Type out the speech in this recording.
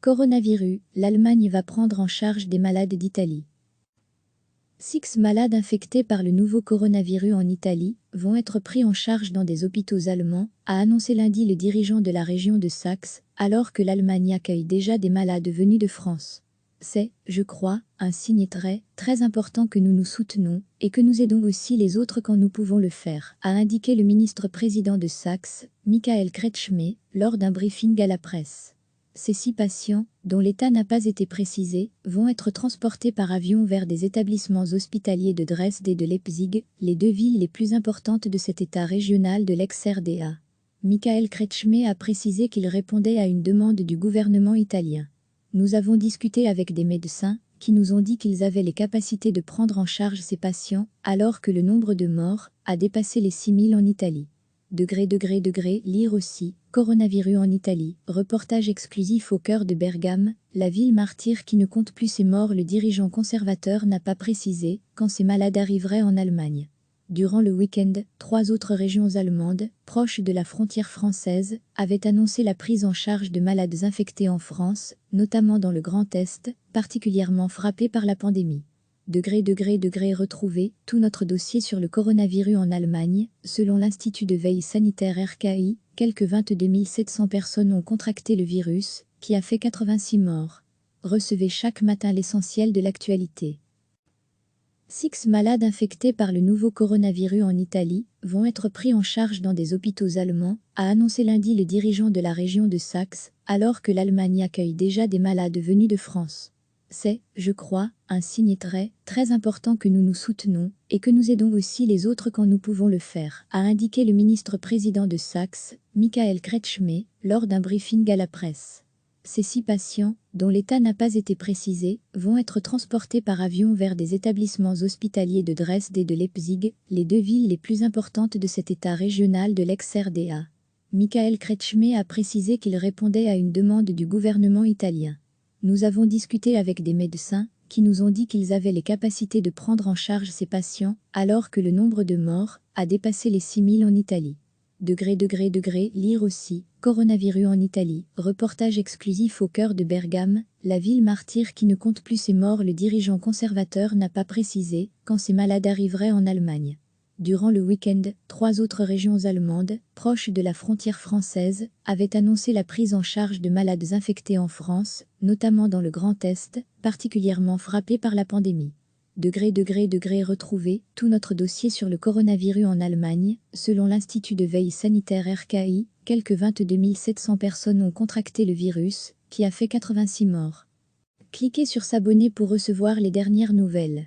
Coronavirus, l'Allemagne va prendre en charge des malades d'Italie. 6 malades infectés par le nouveau coronavirus en Italie vont être pris en charge dans des hôpitaux allemands, a annoncé lundi le dirigeant de la région de Saxe, alors que l'Allemagne accueille déjà des malades venus de France. C'est, je crois, un signe très important que nous nous soutenons et que nous aidons aussi les autres quand nous pouvons le faire, a indiqué le ministre-président de Saxe, Michael Kretschmer, lors d'un briefing à la presse. Ces 6 patients, dont l'état n'a pas été précisé, vont être transportés par avion vers des établissements hospitaliers de Dresde et de Leipzig, les 2 villes les plus importantes de cet état régional de l'ex-RDA. Michael Kretschmer a précisé qu'il répondait à une demande du gouvernement italien. Nous avons discuté avec des médecins, qui nous ont dit qu'ils avaient les capacités de prendre en charge ces patients, alors que le nombre de morts a dépassé les 6000 en Italie. Lire aussi, coronavirus en Italie, reportage exclusif au cœur de Bergame, la ville martyre qui ne compte plus ses morts. Le dirigeant conservateur n'a pas précisé quand ces malades arriveraient en Allemagne. Durant le week-end, 3 autres régions allemandes, proches de la frontière française, avaient annoncé la prise en charge de malades infectés en France, notamment dans le Grand Est, particulièrement frappé par la pandémie. Retrouver tout notre dossier sur le coronavirus en Allemagne. Selon l'Institut de veille sanitaire RKI, quelques 22 700 personnes ont contracté le virus, qui a fait 86 morts. Recevez chaque matin l'essentiel de l'actualité. 6 malades infectés par le nouveau coronavirus en Italie vont être pris en charge dans des hôpitaux allemands, a annoncé lundi le dirigeant de la région de Saxe, alors que l'Allemagne accueille déjà des malades venus de France. C'est, je crois, un signe très important que nous nous soutenons et que nous aidons aussi les autres quand nous pouvons le faire, a indiqué le ministre-président de Saxe, Michael Kretschmer, lors d'un briefing à la presse. Ces 6 patients, dont l'état n'a pas été précisé, vont être transportés par avion vers des établissements hospitaliers de Dresde et de Leipzig, les 2 villes les plus importantes de cet état régional de l'ex-RDA. Michael Kretschmer a précisé qu'il répondait à une demande du gouvernement italien. Nous avons discuté avec des médecins, qui nous ont dit qu'ils avaient les capacités de prendre en charge ces patients, alors que le nombre de morts a dépassé les 6000 en Italie. Lire aussi, coronavirus en Italie, reportage exclusif au cœur de Bergame, la ville martyre qui ne compte plus ses morts. Le dirigeant conservateur n'a pas précisé quand ces malades arriveraient en Allemagne. Durant le week-end, 3 autres régions allemandes, proches de la frontière française, avaient annoncé la prise en charge de malades infectés en France, notamment dans le Grand Est, particulièrement frappé par la pandémie. Retrouver tout notre dossier sur le coronavirus en Allemagne. Selon l'Institut de veille sanitaire RKI, quelques 22 700 personnes ont contracté le virus, qui a fait 86 morts. Cliquez sur s'abonner pour recevoir les dernières nouvelles.